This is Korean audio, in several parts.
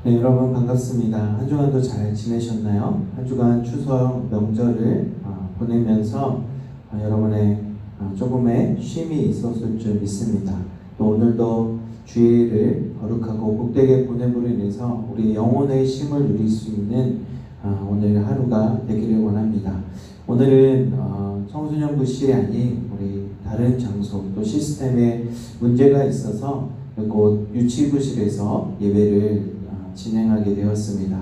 네, 여러분 반갑습니다. 한 주간도 잘 지내셨나요? 한 주간 추석 명절을 보내면서 여러분의 조금의 쉼이 있었을 줄 믿습니다. 또 오늘도 주일을 거룩하고 복되게 보냄으로 인해서 우리 영혼의 쉼을 누릴 수 있는 오늘 하루가 되기를 원합니다. 오늘은 청소년부실이 아닌 우리 다른 장소 또 시스템에 문제가 있어서 곧 유치부실에서 예배를 진행하게 되었습니다.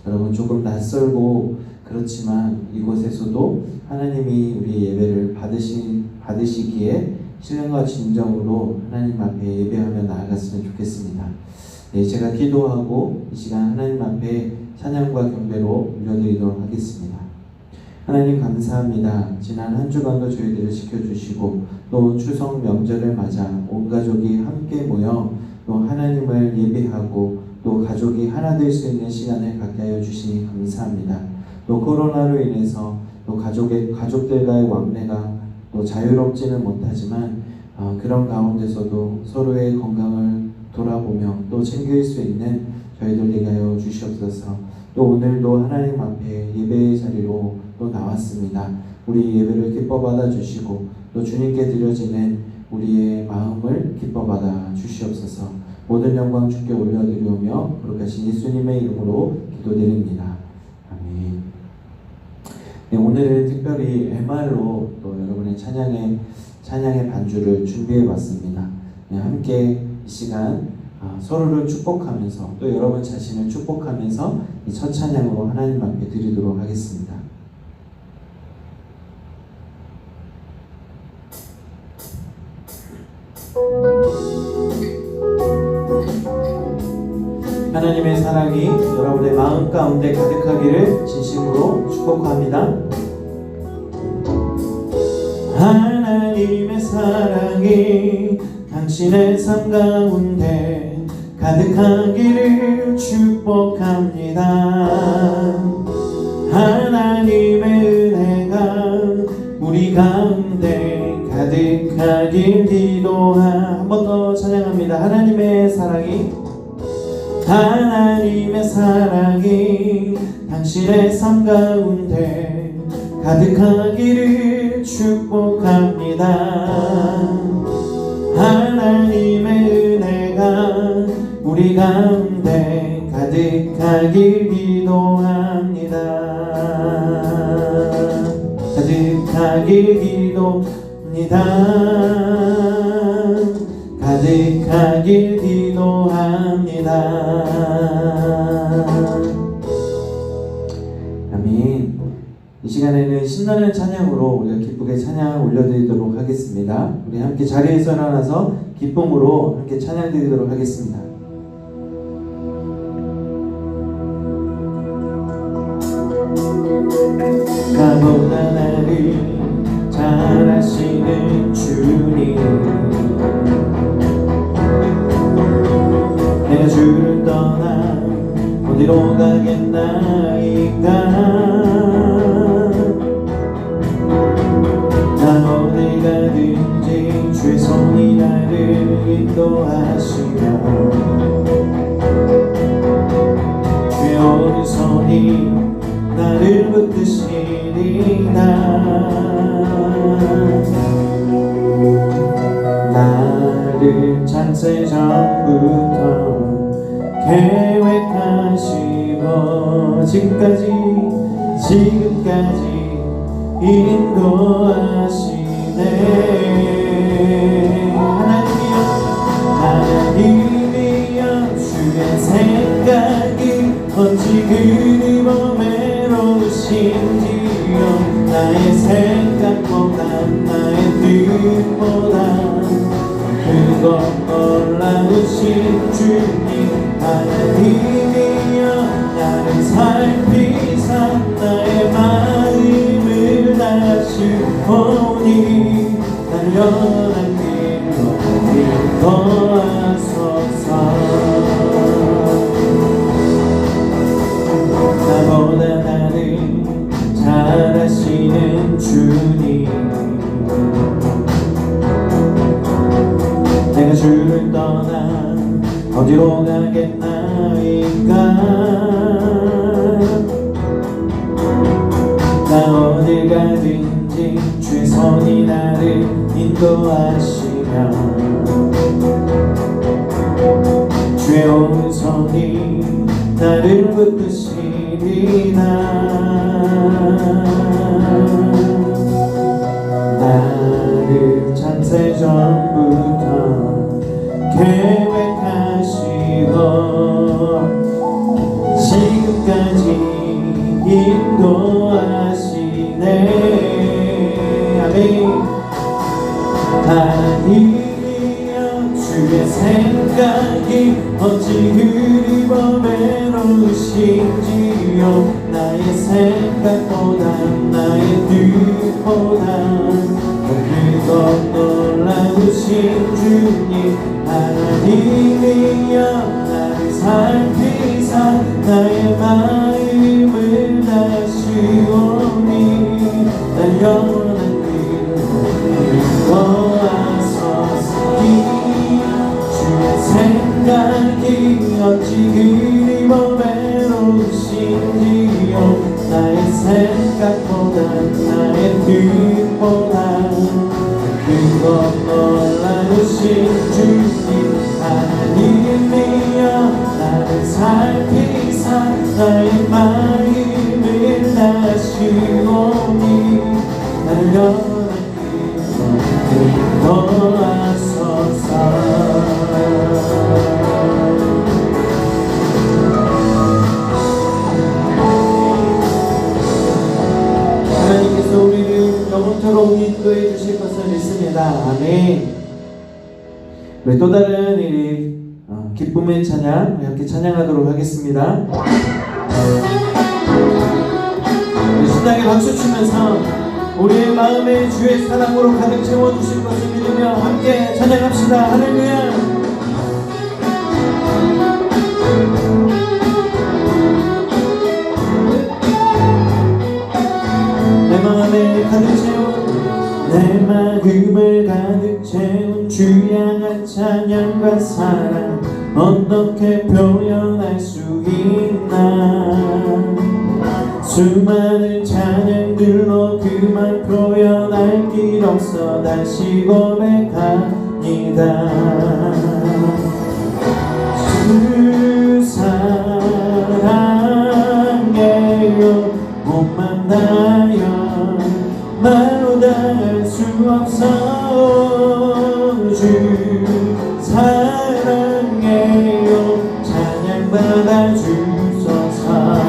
여러분 조금 낯설고 그렇지만 이곳에서도 하나님이 우리 예배를 받으시기에 신령과 진정으로 하나님 앞에 예배하며 나아갔으면 좋겠습니다. 네, 제가 기도하고 이 시간 하나님 앞에 찬양과 경배로 올려드리도록 하겠습니다. 하나님 감사합니다. 지난 한 주간도 저희들을 지켜주시고 또 추석 명절을 맞아 온 가족이 함께 모여 또 하나님을 예배하고 또 가족이 하나 될 수 있는 시간을 갖게 하여 주시니 감사합니다. 또 코로나로 인해서 또 가족들과의 왕래가 또 자유롭지는 못하지만 그런 가운데서도 서로의 건강을 돌아보며 또 챙길 수 있는 저희들 되게 하여 주시옵소서. 또 오늘도 하나님 앞에 예배의 자리로 또 나왔습니다. 우리 예배를 기뻐 받아 주시고 또 주님께 드려지는 우리의 마음을 기뻐 받아 주시옵소서. 모든 영광 주께 올려드리오며 거룩하신 예수님의 이름으로 기도드립니다. 아멘. 네, 오늘은 특별히 MR로 또 여러분의 찬양의 반주를 준비해봤습니다. 네, 함께 이 시간 서로를 축복하면서 또 여러분 자신을 축복하면서 이 첫 찬양으로 하나님 앞에 드리도록 하겠습니다. 하나님의 사랑이 여러분의 마음 가운데 가득하기를 진심으로 축복합니다. 하나님의 사랑이 당신의 삶 가운데 가득하기를 축복합니다. 하나님의 은혜가 우리 가운데 가득하길 한 번 더 찬양합니다. 하나님의 사랑이 당신의 삶 가운데 가득하기를 축복합니다. 하나님의 은혜가 우리 가운데 가득하길 기도합니다. 가득하길 기도합니다. 가득하길 기도합니다. 아멘. 이 시간에는 신나는 찬양으로 우리가 기쁘게 찬양을 올려드리도록 하겠습니다. 우리 함께 자리에서 일어나서 기쁨으로 함께 찬양 드리도록 하겠습니다. 나보다 나를 잘 아시는 주님, 내가 주를 떠나 어디로 가겠나이까. 난 어디 가든지 주의 손이 나를 인도하시며 주의 오른손이 나를 붙드시리라. 나를 창세 전부터 계획하시고 지금까지 인도하시네. 하나님이여 주의 생각이 어찌 그리 보배로우신지요. 나의 생각보다 나의 뜻보다 그것 놀라우신 주님, 하나님이여 나를 살피사 나의 마음을 다시 보니 나를 연한 길로 인도하소서. 나보다 나를 잘 아시는 주님, 내가 주를 떠나 어디로 가겠나이까. 나 어딜 가든지 주의 손이 나를 인도하시며 주의 오른손이 나를 붙드시리라. 나를 창세전부터 계획하시고 지금까지 인도하시네. 아멘. 하나님이여 주의 생각이 어찌 그리 외로우신지요. 나의 생각보다 나의 뜻보다 그것 놀라우신 주님. 하나님이여 나를 살피사 나의 마음을 다시오니 날 영원한 인도하소서. 주의 생각이 어찌 그리 외로우신지요. 나의 생각보다 나의 뜻보다 그것 놀라우신 주님. 하나님이여 나를 살피사 나의 마음을 다시오니 날 영원한 길로 인도하소서. 하나님께서 우리를 영원토록 인도해 주실 것을 믿습니다. 아멘. 우리 또 다른 이 기쁨의 찬양 우리 함께 찬양하도록 하겠습니다. 우리 신나게 박수 치면서 우리의 마음에 주의 사랑으로 가득 채워주실 것을 믿으며 함께 찬양합시다. 할렐루야. 내 마음을 가득 채운 주 향한 찬양과 사랑 어떻게 표현할 수 있나. 수많은 찬양들로 그만 표현할 길 없어 다시 고백합니다. 주 사랑해요 몸만 다여 말로 다 할 수 없어. 주 사랑해요 찬양받아 주소서.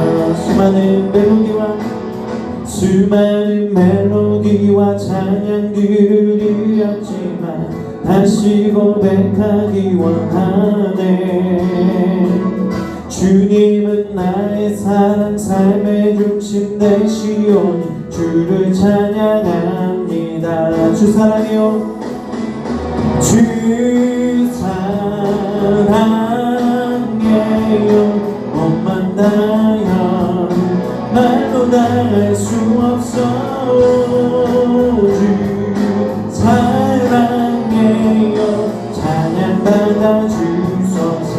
수많은 멜로디와 찬양들을 드렸지만 다시 고백하기 원하네. 주님은 나의 사랑 삶의 중심 되시오니 주를 찬양합니다. 주 사랑해요 주 사랑해요 몸만 다여 말로 다 할 수 없어. 주 사랑해요 찬양받아 주소서.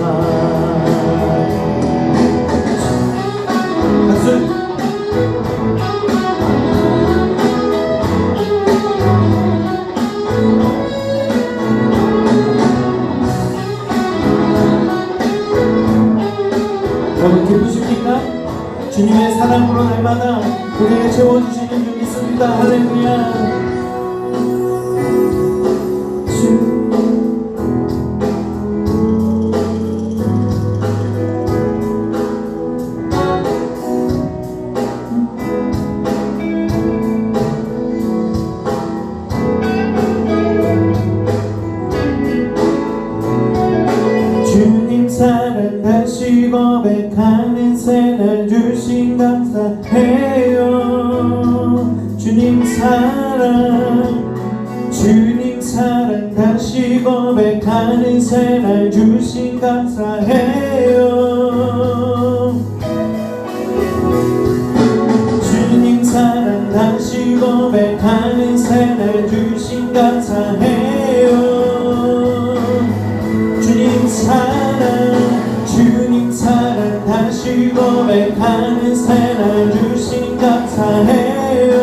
박수. 여러분 기쁘십니까? 주님의 사랑으로 날마다 우리를 채워주시는 줄 믿습니다. 할렐루야. 주님 사랑 다시 고백하는 새날 주신 감사해요. 주님 사랑 다시 고백하는 새날 주신 감사해요. 주님 사랑 다시 고백하는 새날 주신 감사해요. 주님 사랑 고백하는 새날 주신 감사해요.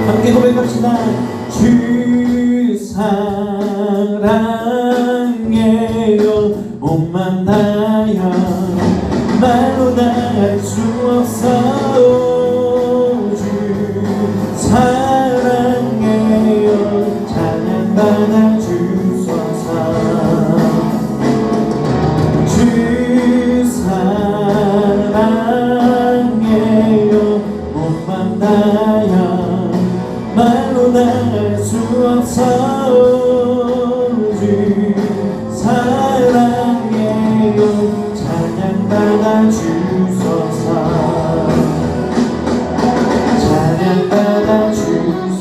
함께 고백합시다. 주 사랑해요. 온맘 다여 말로 다 할 수 없어. 주 사랑해요. 찬양받아 주소서. 주 사랑해요. 몸만 다여 말로 다 할 수 없어. 주 사랑해요. 찬양받아 주소서. 찬양받아 주소서.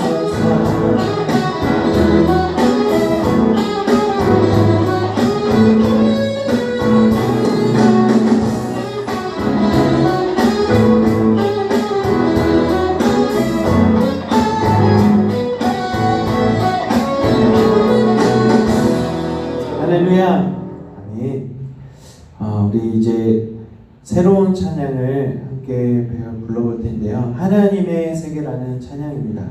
할렐루야. 아멘. 우리 이제 새로운 찬양을 함께 불러볼 텐데요. 하나님의 세계라는 찬양입니다.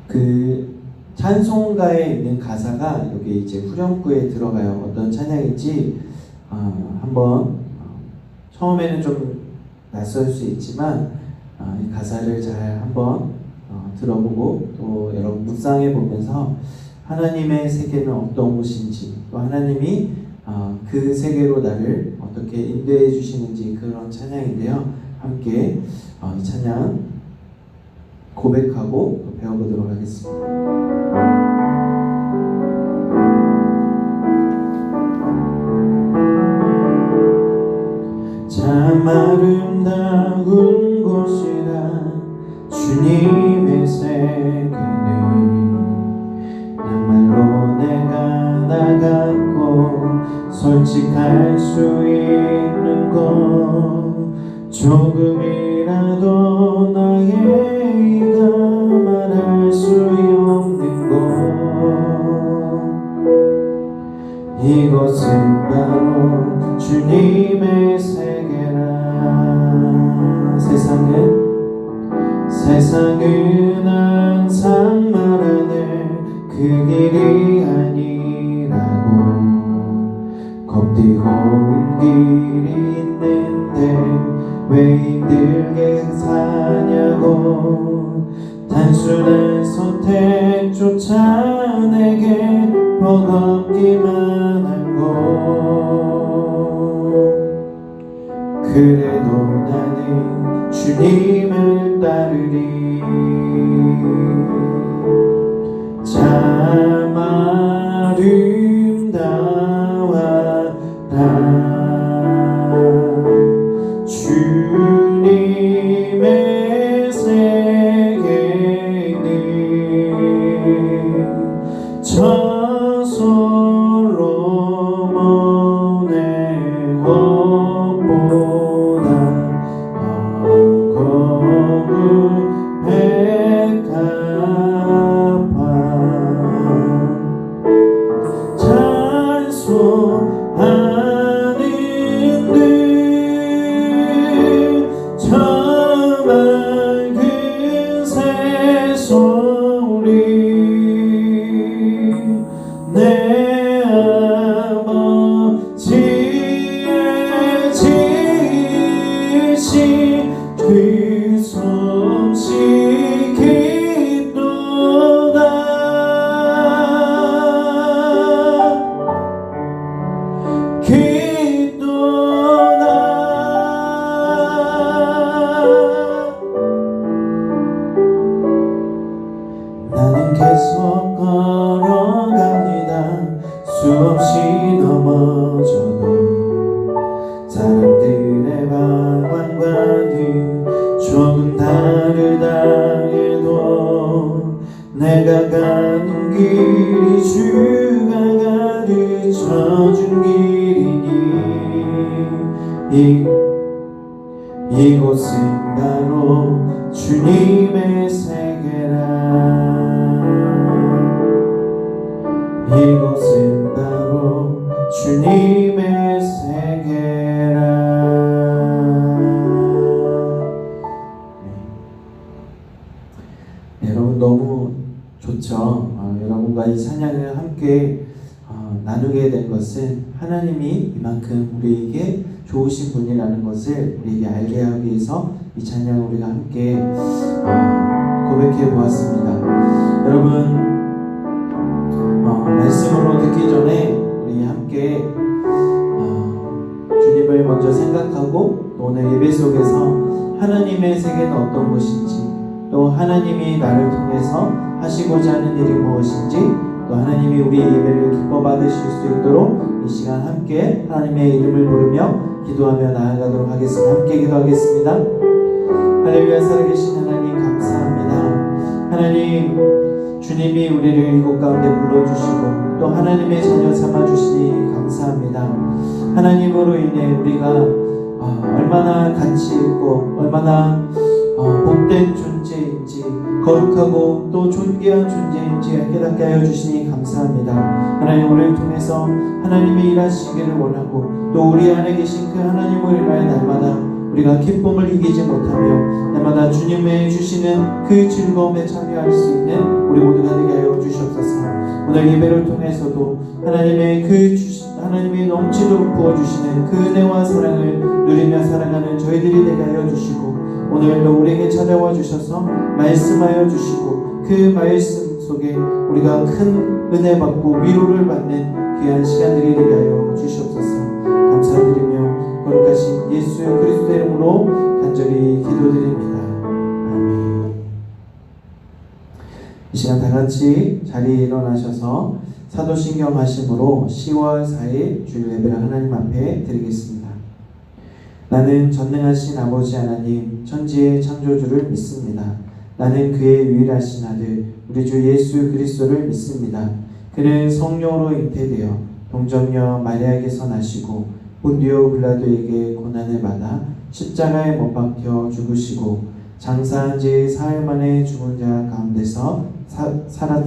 그 찬송가에 있는 가사가 여기 이제 후렴구에 들어가요. 어떤 찬양인지 한번 처음에는 좀 낯설 수 있지만 이 가사를 잘 한번 들어보고 또 여러분 묵상해 보면서 하나님의 세계는 어떤 곳인지 또 하나님이 그 세계로 나를 어떻게 인도해 주시는지 그런 찬양인데요. 함께 이 찬양 고백하고 또 배워보도록 하겠습니다. 참 아름다운 곳이라 주님의 세계는 정말로 내가 나갔고 솔직할 수 있는 곳 조금이라도 나의 이가 말할 수 없는 곳 이곳은 바로 주님의 세계라. 세상은 항상 말하네 그 길이 아니라고 겁띠고 온 길이 있는데 왜 힘들게 사냐고 단순한 선택조차 내게 버겁기만 한 곳 그래도 나는 주님을 따르리. 참 아름다워라 주님의 세계는 솔로몬의 것보다 내 아버지의 지시 그 솜씨 기도다 나는 계속 걸어갑니다. 수없이 넘어져도 사람들의 방황과는 조금 다르다 해도 내가 가는 길이 주가 가르쳐준 길이니 이곳은 바로 주님의 세계라. 이곳은 바로 좋죠. 여러분과 이 찬양을 함께 나누게 된 것은 하나님이 이만큼 우리에게 좋으신 분이라는 것을 우리에게 알게 하기 위해서 이 찬양을 우리가 함께 고백해 보았습니다. 여러분, 말씀으로 듣기 전에 우리 함께 주님을 먼저 생각하고 또 오늘 예배 속에서 하나님의 세계는 어떤 것인지, 또 하나님이 나를 통해서 하시고자 하는 일이 무엇인지, 또 하나님이 우리 예배를 기뻐 받으실 수 있도록 이 시간 함께 하나님의 이름을 부르며 기도하며 나아가도록 하겠습니다. 함께 기도하겠습니다. 할렐루야. 살아계신 하나님 감사합니다. 하나님, 주님이 우리를 이곳 가운데 불러주시고 또 하나님의 자녀 삼아주시니 감사합니다. 하나님으로 인해 우리가 얼마나 가치 있고 얼마나 복된 존재인지, 거룩하고 또 존귀한 존재인지 깨닫게 하여 주시니 감사합니다. 하나님, 우리를 통해서 하나님이 일하시기를 원하고 또 우리 안에 계신 그 하나님을 인하여 날마다 우리가 기쁨을 이기지 못하며 날마다 주님의 주시는 그 즐거움에 참여할 수 있는 우리 모두가 되게 하여 주시옵소서. 오늘 예배를 통해서도 하나님이 넘치도록 부어주시는 그 은혜와 사랑을 누리며 살아가는 저희들이 되게 하여 주시고, 오늘도 우리에게 찾아와 주셔서 말씀하여 주시고 그 말씀 속에 우리가 큰 은혜 받고 위로를 받는 귀한 시간들이 되게 하여 주시옵소서. 감사드리며 거룩하신 예수 그리스도의 이름으로 간절히 기도드립니다. 아멘. 이 시간 다 같이 자리에 일어나셔서 사도신경 하심으로 10월 4일 주일 예배를 하나님 앞에 드리겠습니다. 나는 전능하신 아버지 하나님, 천지의 창조주를 믿습니다. 나는 그의 유일하신 아들 우리 주 예수 그리스도를 믿습니다. 그는 성령으로 잉태되어 동정녀 마리아에게서 나시고 본디오 빌라도에게 고난을 받아 십자가에 못 박혀 죽으시고 장사한 지 사흘 만에 죽은 자 가운데서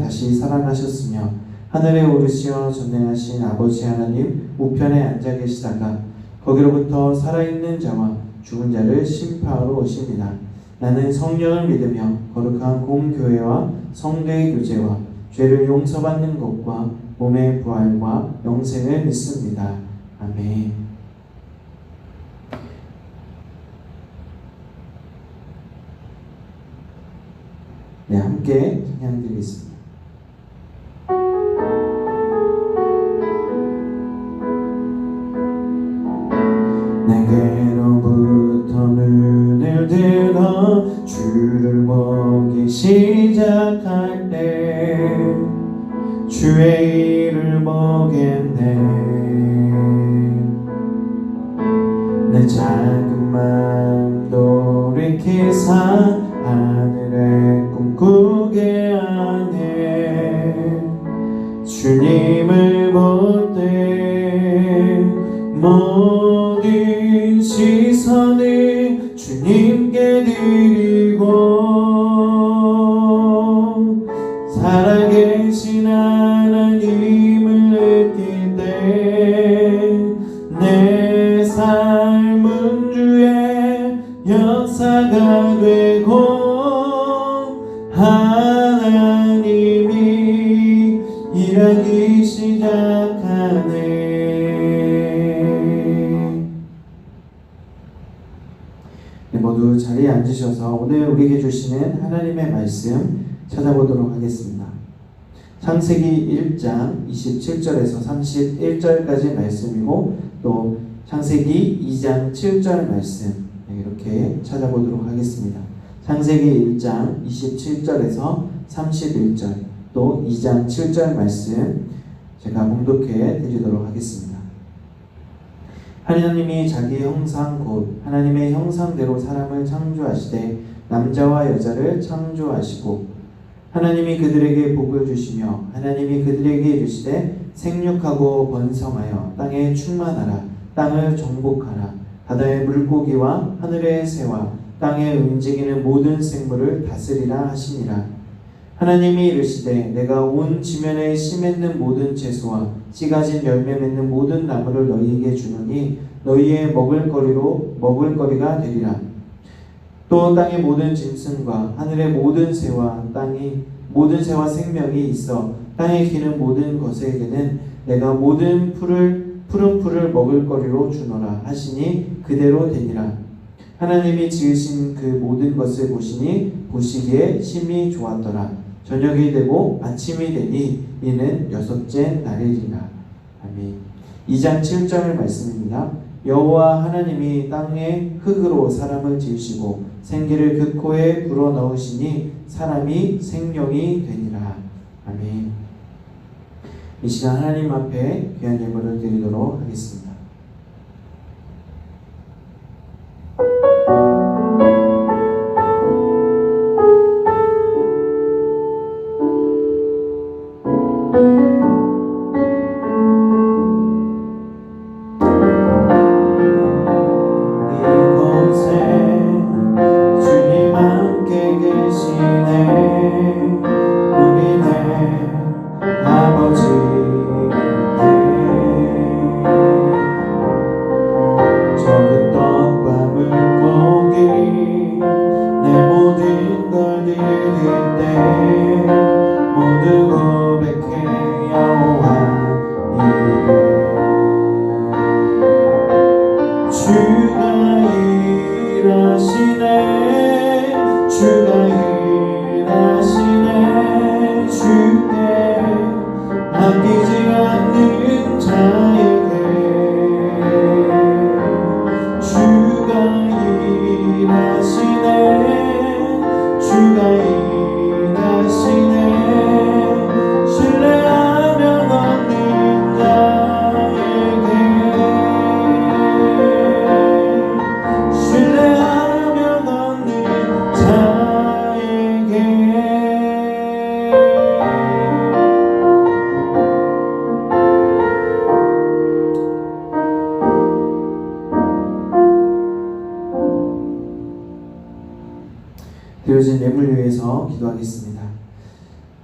다시 살아나셨으며 하늘에 오르시어 전능하신 아버지 하나님 우편에 앉아 계시다가 거기로부터 살아있는 자와 죽은 자를 심파하러 오십니다. 나는 성령을 믿으며 거룩한 공교회와 성도의 교제와 죄를 용서받는 것과 몸의 부활과 영생을 믿습니다. 아멘. 네, 함께 찬양 드리겠습니다. 내게로부터 눈을 들어 주를 보기 시작할 때 주의 일을 보겠네. 내 작은 맘 돌이키사 하늘에 꿈꾸게 하네. 주님을 볼 때 모든 시선을 주님께 드리고 살아계신 하나님을 느낄 때 내 삶은 주의 역사가 되고 하나님이 일하기 시작하네. 모두 자리에 앉으셔서 오늘 우리에게 주시는 하나님의 말씀 찾아보도록 하겠습니다. 창세기 1장 27절에서 31절까지 말씀이고 또 창세기 2장 7절 말씀 이렇게 찾아보도록 하겠습니다. 창세기 1장 27절에서 31절 또 2장 7절 말씀 제가 봉독해 드리도록 하겠습니다. 하나님이 자기의 형상 곧 하나님의 형상대로 사람을 창조하시되 남자와 여자를 창조하시고 하나님이 그들에게 복을 주시며 하나님이 그들에게 이르시되 생육하고 번성하여 땅에 충만하라. 땅을 정복하라. 바다의 물고기와 하늘의 새와 땅에 움직이는 모든 생물을 다스리라 하시니라. 하나님이 이르시되 내가 온 지면에 씨 맺는 모든 채소와 씨 가진 열매 맺는 모든 나무를 너희에게 주노니 너희의 먹을거리가 되리라. 또 땅의 모든 짐승과 하늘의 모든 새와 모든 새와 생명이 있어 땅에 기는 모든 것에게는 내가 모든 푸른 풀을 먹을 거리로 주노라 하시니 그대로 되니라. 하나님이 지으신 그 모든 것을 보시기에 심히 좋았더라. 저녁이 되고 아침이 되니 이는 여섯째 날이리라. 아멘. 2장 7절 말씀입니다. 여호와 하나님이 땅의 흙으로 사람을 지으시고 생기를 그 코에 불어넣으시니 사람이 생명이 되니라. 아멘. 이 시간 하나님 앞에 귀한 예물을 드리도록 하겠습니다. 드려진 예물 위해서 기도하겠습니다.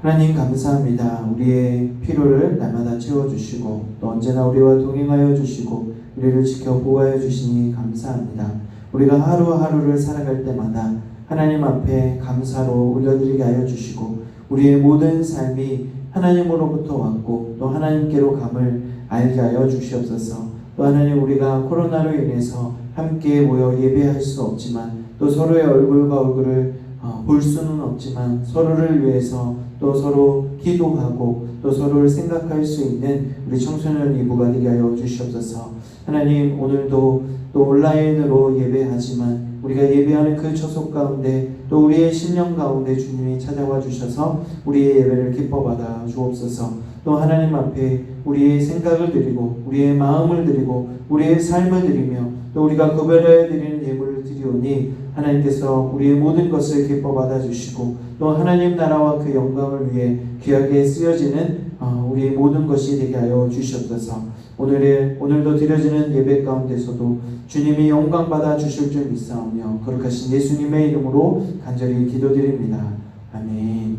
하나님 감사합니다. 우리의 필요를 날마다 채워주시고 또 언제나 우리와 동행하여 주시고 우리를 지켜 보호하여 주시니 감사합니다. 우리가 하루하루를 살아갈 때마다 하나님 앞에 감사로 올려드리게 하여 주시고 우리의 모든 삶이 하나님으로부터 왔고 또 하나님께로 감을 알게 하여 주시옵소서. 또 하나님, 우리가 코로나로 인해서 함께 모여 예배할 수 없지만 또 서로의 얼굴과 얼굴을 볼 수는 없지만 서로를 위해서 또 서로 기도하고 또 서로를 생각할 수 있는 우리 청소년 이부가 되게 하여 주시옵소서. 하나님, 오늘도 또 온라인으로 예배하지만 우리가 예배하는 그 처소 가운데 또 우리의 심령 가운데 주님이 찾아와 주셔서 우리의 예배를 기뻐 받아 주옵소서. 또 하나님 앞에 우리의 생각을 드리고 우리의 마음을 드리고 우리의 삶을 드리며 또 우리가 구별하여 드리는 예물을 드리오니 하나님께서 우리의 모든 것을 기뻐 받아주시고 또 하나님 나라와 그 영광을 위해 귀하게 쓰여지는 우리의 모든 것이 되게 하여 주시옵소서. 오늘도 드려지는 예배 가운데서도 주님이 영광 받아 주실 줄 믿사오며 거룩하신 예수님의 이름으로 간절히 기도드립니다. 아멘.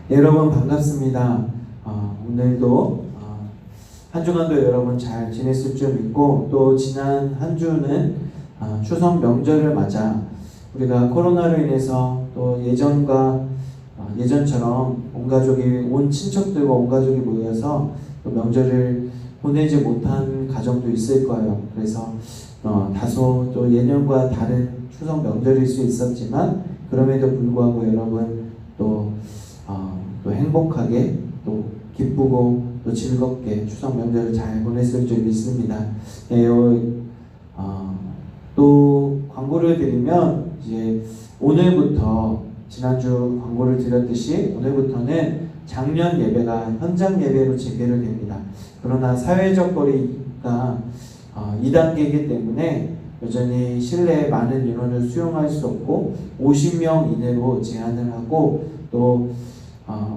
네, 여러분 반갑습니다. 오늘도 한 주간도 여러분 잘 지냈을 줄 믿고 또 지난 한 주는 추석 명절을 맞아 우리가 코로나로 인해서 또 예전처럼 온 친척들과 온 가족이 모여서 또 명절을 보내지 못한 가정도 있을 거예요. 그래서 다소 또 예년과 다른 추석 명절일 수 있었지만 그럼에도 불구하고 여러분 또 행복하게 또 기쁘고 또 즐겁게 추석 명절을 잘 보냈을 줄 믿습니다. 네, 또 광고를 드리면 이제 오늘부터 지난주 광고를 드렸듯이 오늘부터는 작년 예배가 현장 예배로 재개를 됩니다. 그러나 사회적 거리가 2단계이기 때문에 여전히 실내에 많은 인원을 수용할 수 없고 50명 이내로 제한을 하고 또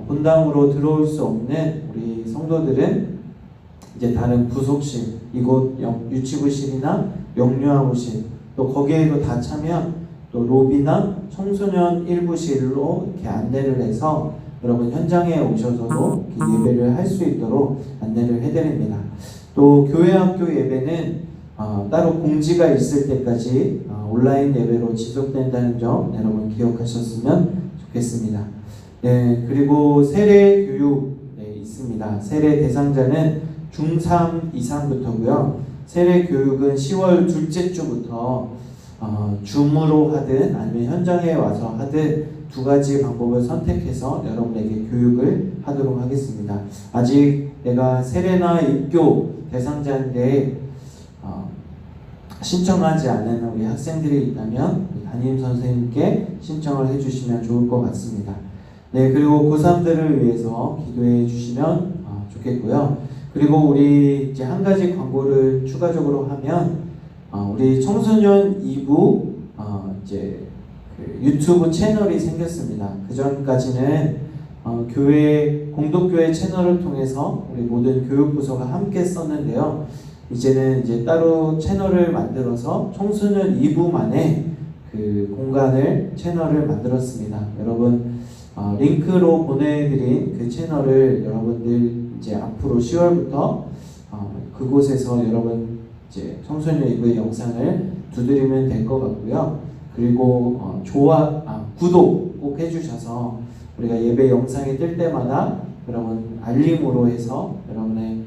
본당으로 들어올 수 없는 우리 성도들은 이제 다른 부속실, 이곳 유치부실이나 영유아부실 또 거기에도 다 차면 또 로비나 청소년 일부실로 이렇게 안내를 해서 여러분 현장에 오셔서도 예배를 할 수 있도록 안내를 해드립니다. 또 교회 학교 예배는 따로 공지가 있을 때까지 온라인 예배로 지속된다는 점 여러분 기억하셨으면 좋겠습니다. 네, 그리고 세례 교육 있습니다. 세례 대상자는 중3 이상부터고요. 세례 교육은 10월 둘째 주부터 줌으로 하든 아니면 현장에 와서 하든 두 가지 방법을 선택해서 여러분에게 교육을 하도록 하겠습니다. 아직 내가 세례나 입교 대상자인데 신청하지 않은 우리 학생들이 있다면 담임 선생님께 신청을 해주시면 좋을 것 같습니다. 네, 그리고 고3들을 위해서 기도해 주시면 좋겠고요. 그리고 우리 이제 한 가지 광고를 추가적으로 하면 우리 청소년 2부 이제 그 유튜브 채널이 생겼습니다. 그 전까지는 교회 공동교회 채널을 통해서 우리 모든 교육부서가 함께 썼는데요. 이제는 이제 따로 채널을 만들어서 청소년 2부만의 그 공간을 채널을 만들었습니다. 여러분 링크로 보내드린 그 채널을 여러분들 이제 앞으로 10월부터 그곳에서 여러분 이제 청소년 2부의 영상을 두드리면 될 것 같고요. 그리고 구독 꼭 해주셔서 우리가 예배 영상이 뜰 때마다 여러분 알림으로 해서 여러분의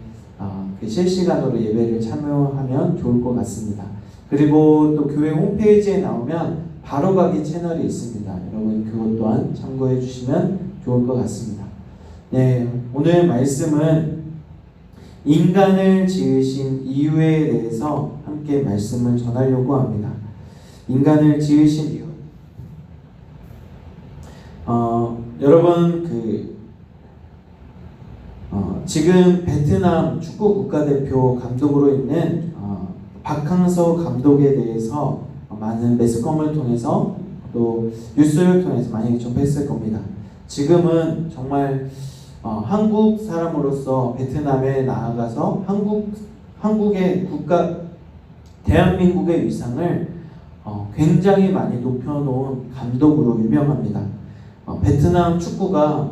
그 실시간으로 예배를 참여하면 좋을 것 같습니다. 그리고 또 교회 홈페이지에 나오면 바로가기 채널이 있습니다. 여러분 그것 또한 참고해 주시면 좋을 것 같습니다. 네, 오늘 말씀은 인간을 지으신 이유에 대해서 함께 말씀을 전하려고 합니다. 인간을 지으신 이유. 여러분 지금 베트남 축구 국가대표 감독으로 있는 박항서 감독에 대해서 많은 매스컴을 통해서 또 뉴스를 통해서 많이 접했을 겁니다. 지금은 정말 한국 사람으로서 베트남에 나아가서 한국의 대한민국의 위상을 굉장히 많이 높여놓은 감독으로 유명합니다. 베트남 축구가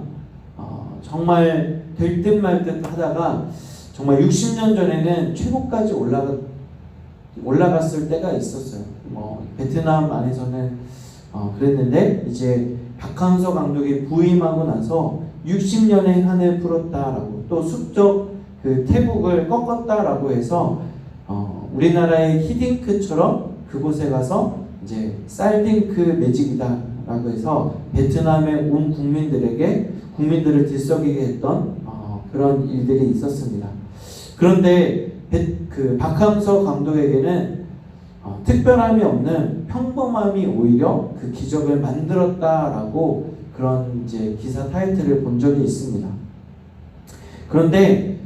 정말 될 듯 말 듯 하다가 정말 60년 전에는 최고까지 올라갔을 때가 있었어요. 베트남 안에서는 그랬는데 이제 박항서 감독이 부임하고 나서 60년의 한을 풀었다라고 또 숙적 그 태국을 꺾었다라고 해서 우리나라의 히딩크처럼 그곳에 가서 이제 쌀딩크 매직이다라고 해서 베트남의 온 국민들을 들썩이게 했던 그런 일들이 있었습니다. 그런데 그 박항서 감독에게는 특별함이 없는 평범함이 오히려 그 기적을 만들었다라고 그런 이제 기사 타이틀을 본 적이 있습니다. 그런데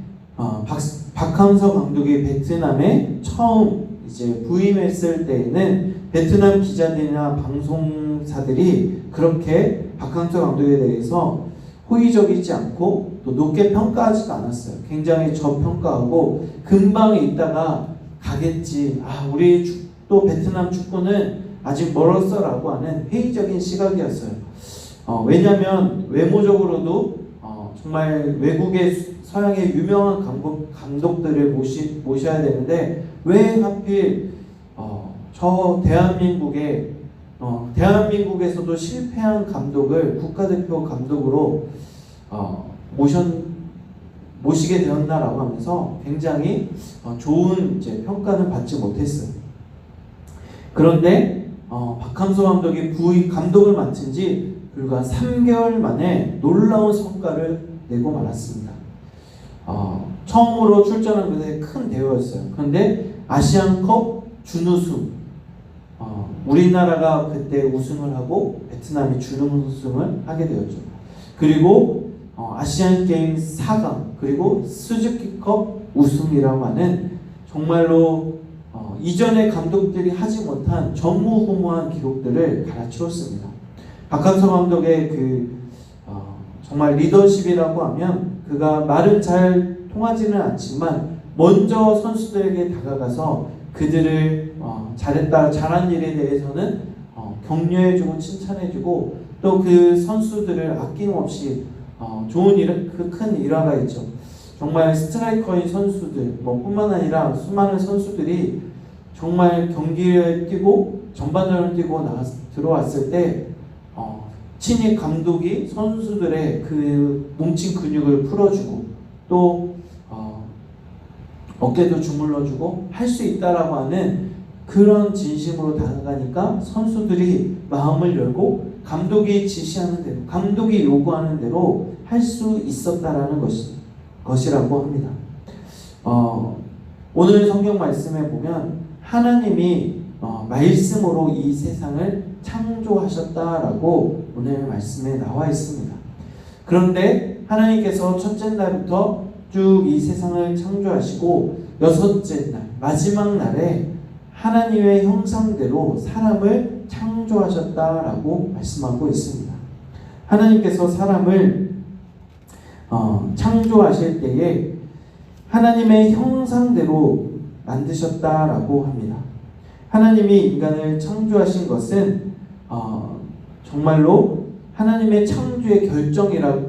박항서 감독이 베트남에 처음 이제 부임했을 때에는 베트남 기자들이나 방송사들이 그렇게 박항서 감독에 대해서 호의적이지 않고 또 높게 평가하지도 않았어요. 굉장히 저평가하고 금방 있다가 가겠지. 우리 또 베트남 축구는 아직 멀었어라고 하는 회의적인 시각이었어요. 왜냐하면 외모적으로도 정말 외국의 서양의 유명한 감독들을 모셔야 되는데 왜 하필 저 대한민국에서도 실패한 감독을 국가대표 감독으로 모시게 되었나라고 하면서 굉장히 좋은 이제 평가는 받지 못했어요. 그런데 박항서 감독이 감독을 맡은 지 불과 3개월 만에 놀라운 성과를 내고 말았습니다. 처음으로 출전한 것에 큰 대회였어요. 그런데 아시안컵 준우승, 우리나라가 그때 우승을 하고 베트남이 준우승을 하게 되었죠. 그리고 아시안게임 4강 그리고 스즈키컵 우승이라고 하는 정말로 이전의 감독들이 하지 못한 전무후무한 기록들을 갈아치웠습니다. 박항서 감독의 정말 리더십이라고 하면 그가 말은 잘 통하지는 않지만 먼저 선수들에게 다가가서 그들을 잘한 일에 대해서는 격려해주고 칭찬해주고 또 그 선수들을 아낌없이 좋은 큰 일화가 있죠. 정말 스트라이커인 선수들 뿐만 아니라 수많은 선수들이 정말 경기를 뛰고 전반전을 뛰고 들어왔을 때 친히 감독이 선수들의 그 뭉친 근육을 풀어주고 또 어깨도 주물러주고 할 수 있다라고 하는 그런 진심으로 다가가니까 선수들이 마음을 열고 감독이 지시하는 대로, 감독이 요구하는 대로 할 수 있었다라는 것이라고 합니다. 오늘 성경 말씀에 보면 하나님이 말씀으로 이 세상을 창조하셨다라고 오늘 말씀에 나와 있습니다. 그런데 하나님께서 첫째 날부터 쭉 이 세상을 창조하시고 여섯째 날, 마지막 날에 하나님의 형상대로 사람을 창조하셨다라고 말씀하고 있습니다. 하나님께서 사람을 창조하실 때에 하나님의 형상대로 만드셨다라고 합니다. 하나님이 인간을 창조하신 것은 정말로 하나님의 창조의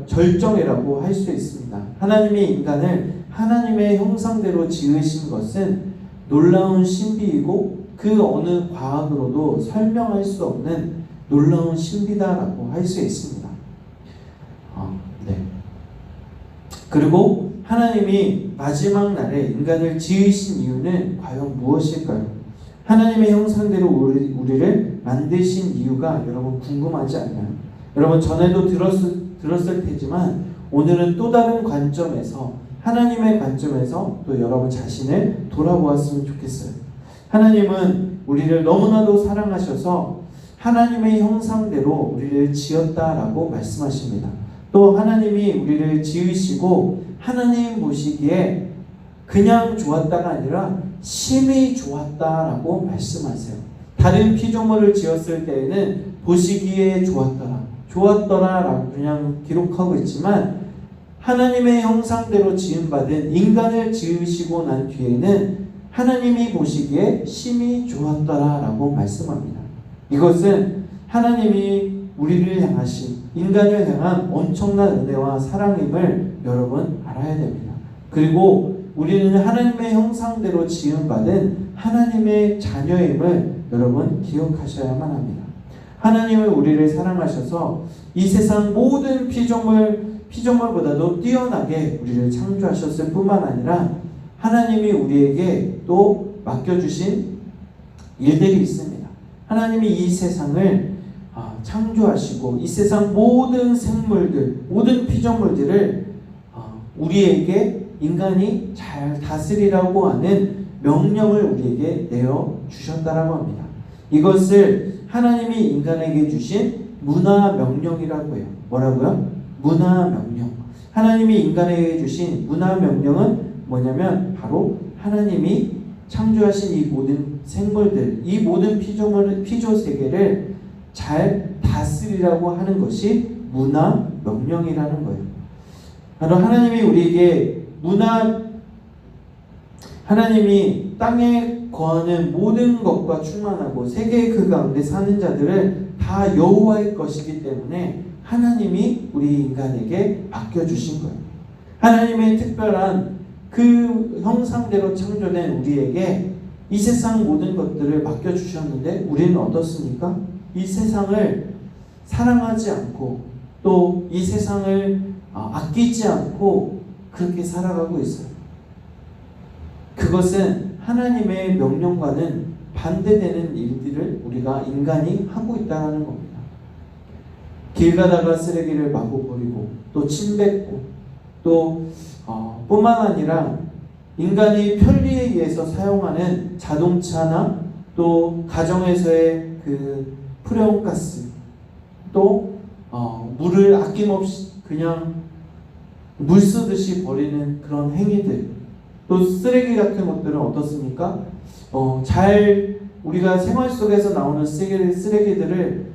절정이라고 할 수 있습니다. 하나님이 인간을 하나님의 형상대로 지으신 것은 놀라운 신비이고 그 어느 과학으로도 설명할 수 없는 놀라운 신비다라고 할 수 있습니다. 네. 그리고 하나님이 마지막 날에 인간을 지으신 이유는 과연 무엇일까요? 하나님의 형상대로 우리를 만드신 이유가 여러분 궁금하지 않나요? 여러분 전에도 들었을 테지만 오늘은 또 다른 관점에서 하나님의 관점에서 또 여러분 자신을 돌아보았으면 좋겠어요. 하나님은 우리를 너무나도 사랑하셔서 하나님의 형상대로 우리를 지었다라고 말씀하십니다. 또 하나님이 우리를 지으시고 하나님 보시기에 그냥 좋았다가 아니라 심히 좋았다라고 말씀하세요. 다른 피조물을 지었을 때에는 보시기에 좋았더라라고 그냥 기록하고 있지만 하나님의 형상대로 지음받은 인간을 지으시고 난 뒤에는 하나님이 보시기에 심히 좋았더라라고 말씀합니다. 이것은 하나님이 우리를 향하신 인간을 향한 엄청난 은혜와 사랑임을 여러분 알아야 됩니다. 그리고 우리는 하나님의 형상대로 지음받은 하나님의 자녀임을 여러분 기억하셔야만 합니다. 하나님은 우리를 사랑하셔서 이 세상 모든 피조물보다도 뛰어나게 우리를 창조하셨을 뿐만 아니라 하나님이 우리에게 또 맡겨주신 일들이 있습니다. 하나님이 이 세상을 창조하시고 이 세상 모든 생물들, 모든 피조물들을 우리에게 인간이 잘 다스리라고 하는 명령을 우리에게 내어주셨다라고 합니다. 이것을 하나님이 인간에게 주신 문화명령이라고 해요. 뭐라고요? 문화명령. 하나님이 인간에게 주신 문화명령은 뭐냐면 바로 하나님이 창조하신 이 모든 생물들, 이 모든 피조세계를 잘 다스리라고 하는 것이 문화명령이라는 거예요. 바로 하나님이 우리에게 하나님이 땅에 거하는 모든 것과 충만하고 세계 그 가운데 사는 자들을 다 여호와의 것이기 때문에 하나님이 우리 인간에게 맡겨주신 거예요. 하나님의 특별한 그 형상대로 창조된 우리에게 이 세상 모든 것들을 맡겨주셨는데 우리는 어떻습니까? 이 세상을 사랑하지 않고 또 이 세상을 아끼지 않고 그렇게 살아가고 있어요. 그것은 하나님의 명령과는 반대되는 일들을 우리가 인간이 하고 있다는 겁니다. 길 가다가 쓰레기를 마구 버리고 또 침 뱉고 또 뿐만 아니라 인간이 편리에 의해서 사용하는 자동차나 또 가정에서의 그 프레온가스 또 물을 아낌없이 그냥 물 쓰듯이 버리는 그런 행위들 또 쓰레기 같은 것들은 어떻습니까? 우리가 생활 속에서 나오는 쓰레기들을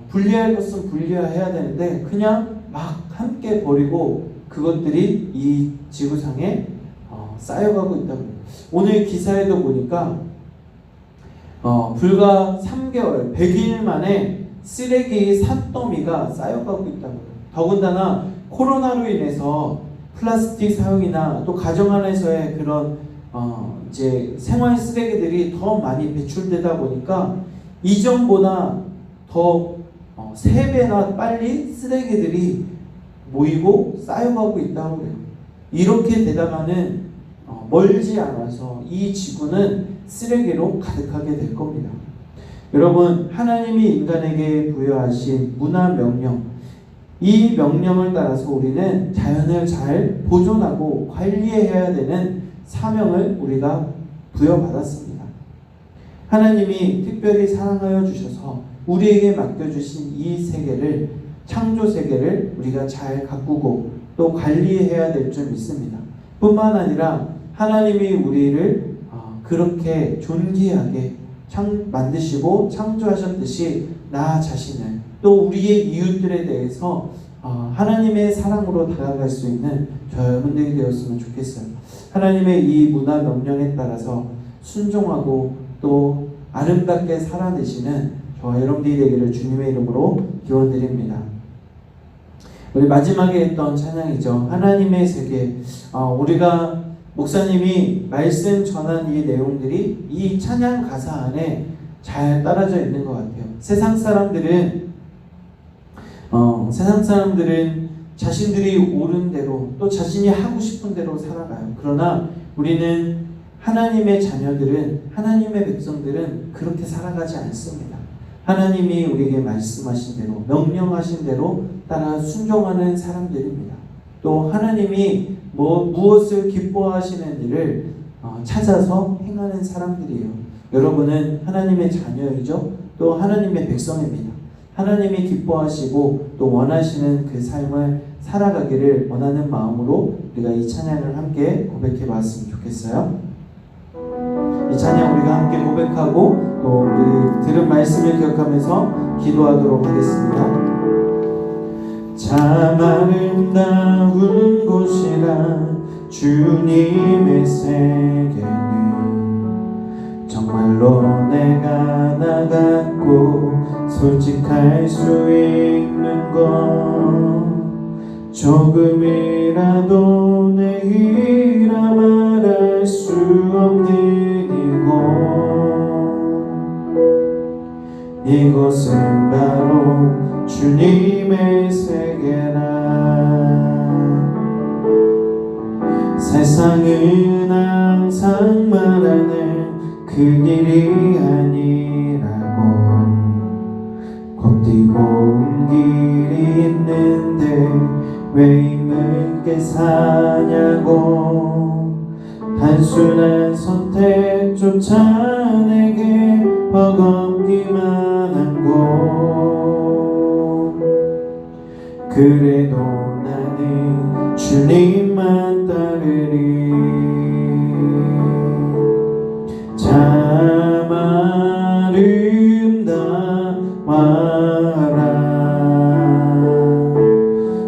분리할 것은 분리해야 되는데 그냥 막 함께 버리고 그것들이 이 지구상에 쌓여가고 있다고 해요. 오늘 기사에도 보니까 불과 3개월, 100일 만에 쓰레기 산더미가 쌓여가고 있다고 해요. 더군다나 코로나로 인해서 플라스틱 사용이나 또 가정 안에서의 그런 이제 생활 쓰레기들이 더 많이 배출되다 보니까 이전보다 더 3배나 빨리 쓰레기들이 모이고 쌓여가고 있다고 해요. 이렇게 되다가는 멀지 않아서 이 지구는 쓰레기로 가득하게 될 겁니다. 여러분, 하나님이 인간에게 부여하신 문화 명령, 이 명령을 따라서 우리는 자연을 잘 보존하고 관리해야 되는 사명을 우리가 부여받았습니다. 하나님이 특별히 사랑하여 주셔서 우리에게 맡겨주신 이 세계를, 창조 세계를 우리가 잘 가꾸고 또 관리해야 될 줄 믿습니다. 뿐만 아니라 하나님이 우리를 그렇게 존귀하게 만드시고 창조하셨듯이 나 자신을 또 우리의 이웃들에 대해서 하나님의 사랑으로 다가갈 수 있는 저 여러분들이 되었으면 좋겠어요. 하나님의 이 문화 명령에 따라서 순종하고 또 아름답게 살아내시는 저와 여러분들이 되기를 주님의 이름으로 기원드립니다. 우리 마지막에 했던 찬양이죠. 하나님의 세계. 우리가 목사님이 말씀 전한 이 내용들이 이 찬양 가사 안에 잘 따라져 있는 것 같아요. 세상 사람들은 자신들이 옳은 대로 또 자신이 하고 싶은 대로 살아가요. 그러나 우리는 하나님의 자녀들은, 하나님의 백성들은 그렇게 살아가지 않습니다. 하나님이 우리에게 말씀하신 대로, 명령하신 대로 따라 순종하는 사람들입니다. 또 하나님이 무엇을 기뻐하시는 일을 찾아서 행하는 사람들이에요. 여러분은 하나님의 자녀이죠. 또 하나님의 백성입니다. 하나님이 기뻐하시고 또 원하시는 그 삶을 살아가기를 원하는 마음으로 우리가 이 찬양을 함께 고백해 봤으면 좋겠어요. 이 찬양 우리가 함께 고백하고 또 우리 들은 말씀을 기억하면서 기도하도록 하겠습니다. 참 아름다운 곳이라 주님의 세계는 정말로 내가 나갔고 솔직할 수 있는 것 조금이라도 내이라 말할 수 없는 이곳은 바로 주님의 세계라. 세상은 항상 말하는 그 일이 아니라고 곱디고 온 길이 있는데 왜 힘있게 사냐고 단순한 선택조차 내게 버겁기만 한 곳 그래도 나는 주님만 따르리. 참 아름다워라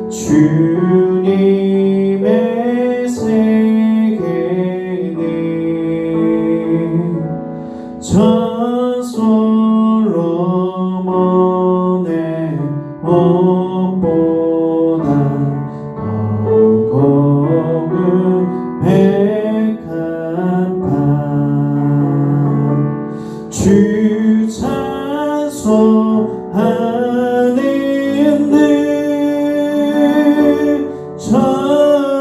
주님의 세계는 전설로 먼의 무엇보다 더 고운 백합 주 찬송하는데 저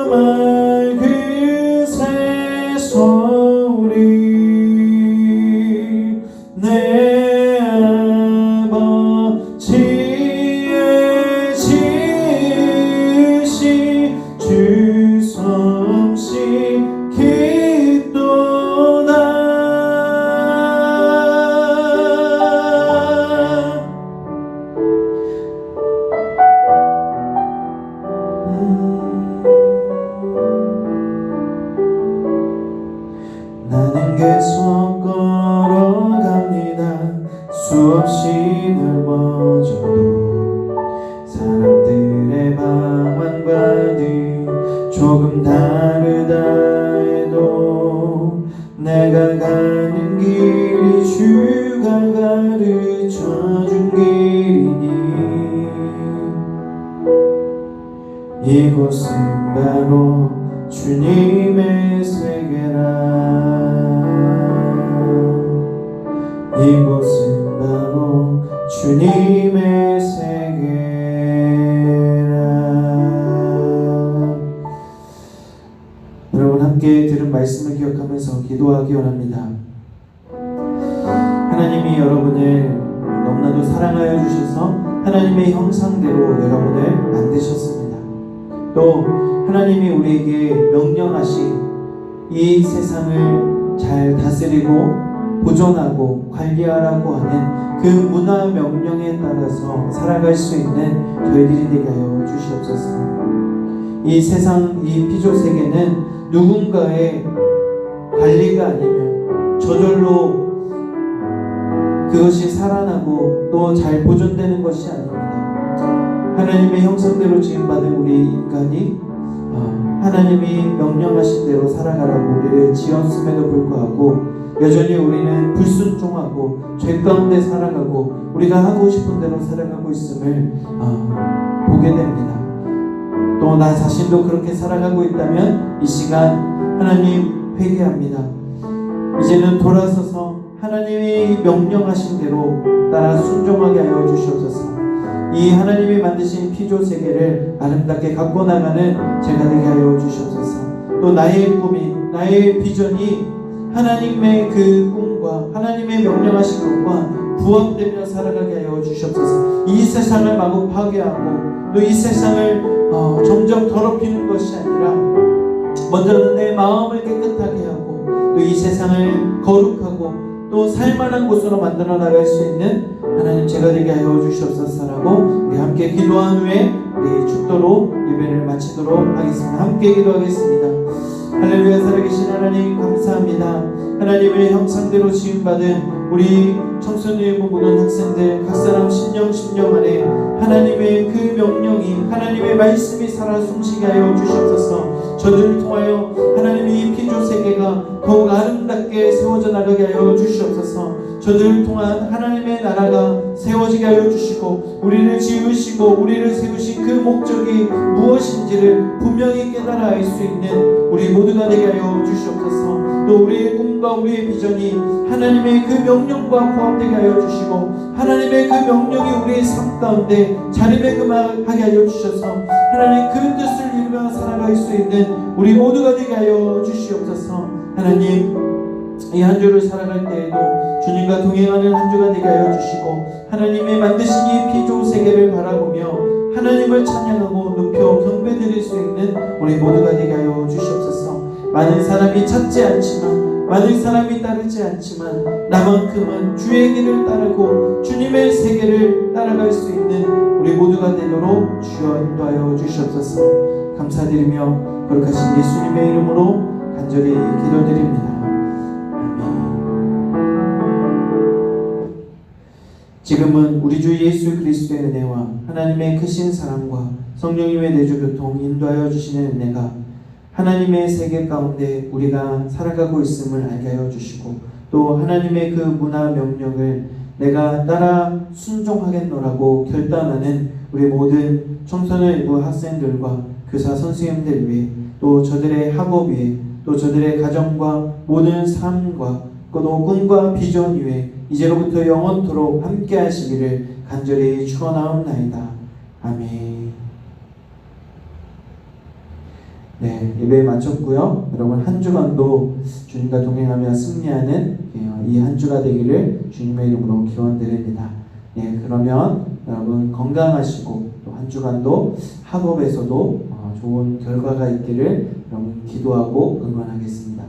맑은 새소리 내 아버지의 지시 주 성시 기도나 나는 계속 걸어갑니다. 수없이 넓어져도 사람들의 방황과는 조금 다르다 해도 내가 가는 길이 주가 가르쳐준 길이니 이곳은 바로 주님의 세계라. 이곳은 바로 주님의 세계라. 여러분 함께 들은 말씀을 기억하면서 기도하기 원합니다. 하나님이 여러분을 너무나도 사랑하여 주셔서 하나님의 형상대로 여러분을 만드셨습니다. 또 하나님이 우리에게 명령하신 이 세상을 잘 다스리고 보존하고 관리하라고 하는 그 문화 명령에 따라서 살아갈 수 있는 저희들이 되게 하여 주시옵소서. 이 세상, 이 피조 세계는 누군가의 관리가 아니면 저절로 그것이 살아나고 또 잘 보존되는 것이 아닙니다. 하나님의 형상대로 지음받은 우리 인간이 하나님이 명령하신 대로 살아가라고 우리를 지었음에도 불구하고 여전히 우리는 불순종하고 죄 가운데 살아가고 우리가 하고 싶은 대로 살아가고 있음을 보게 됩니다. 또 나 자신도 그렇게 살아가고 있다면 이 시간 하나님 회개합니다. 이제는 돌아서서 하나님이 명령하신 대로 따라 순종하게 하여 주시옵소서. 이 하나님이 만드신 피조 세계를 아름답게 갖고 나가는 제가 되게 하여 주시옵소서. 또 나의 꿈이, 나의 비전이 하나님의 그 꿈과 하나님의 명령하신 것과 부합되며 살아가게 하여 주시옵소서. 이 세상을 마구 파괴하고 또 이 세상을 점점 더럽히는 것이 아니라 먼저 내 마음을 깨끗하게 하고 또 이 세상을 거룩하고 또 살만한 곳으로 만들어 나갈 수 있는 하나님 제가 되게 하여 주시옵소서라고 우리 함께 기도한 후에 우리 축도로 예배를 마치도록 하겠습니다. 함께 기도하겠습니다. 할렐루야. 살아계신 하나님 감사합니다. 하나님의 형상대로 지음받은 우리 청소년 모든 학생들 각 사람 심령 안에 하나님의 그 명령이 하나님의 말씀이 살아 숨쉬게 하여 주시옵소서. 저들을 통하여 하나님의 이 피조 세계가 더욱 아름답게 세워져 나가게 하여 주시옵소서. 저들을 통한 하나님의 나라가 세워지게 하여 주시고 우리를 지으시고 우리를 세우신 그 목적이 무엇인지를 분명히 깨달아 알 수 있는 우리 모두가 되게 하여 주시옵소서. 또 우리의 꿈과 우리의 비전이 하나님의 그 명령과 부합되게 하여 주시고 하나님의 그 명령이 우리의 삶 가운데 자리매김하게 하여 주셔서 하나님 그 뜻을 이루며 살아갈 수 있는 우리 모두가 되게 하여 주시옵소서. 하나님 이 한 주를 살아갈 때에도 주님과 동행하는 한 주가 되게 하여 주시고 하나님의 만드신 이 피조 세계를 바라보며 하나님을 찬양하고 높여 경배드릴 수 있는 우리 모두가 되게 하여 주시옵소서. 많은 사람이 찾지 않지만 많은 사람이 따르지 않지만 나만큼은 주의 길을 따르고 주님의 세계를 따라갈 수 있는 우리 모두가 되도록 주여 인도하여 주시옵소서. 감사드리며 거룩하신 예수님의 이름으로 간절히 기도드립니다. 지금은 우리 주 예수 그리스도의 은혜와 하나님의 크신 사랑과 성령님의 내주 교통 인도하여 주시는 은혜가 하나님의 세계 가운데 우리가 살아가고 있음을 알게 하여 주시고 또 하나님의 그 문화 명령을 내가 따라 순종하겠노라고 결단하는 우리 모든 청소년 일부 학생들과 교사 선생님들 위해 또 저들의 학업 위에 또 저들의 가정과 모든 삶과 또 꿈과 비전 위에 이제로부터 영원토록 함께 하시기를 간절히 축원하옵나이다. 아멘. 네, 예배 마쳤고요. 여러분 한 주간도 주님과 동행하며 승리하는 이 한 주가 되기를 주님의 이름으로 기원드립니다. 네, 그러면 여러분 건강하시고 또 한 주간도 학업에서도 좋은 결과가 있기를 여러분 기도하고 응원하겠습니다.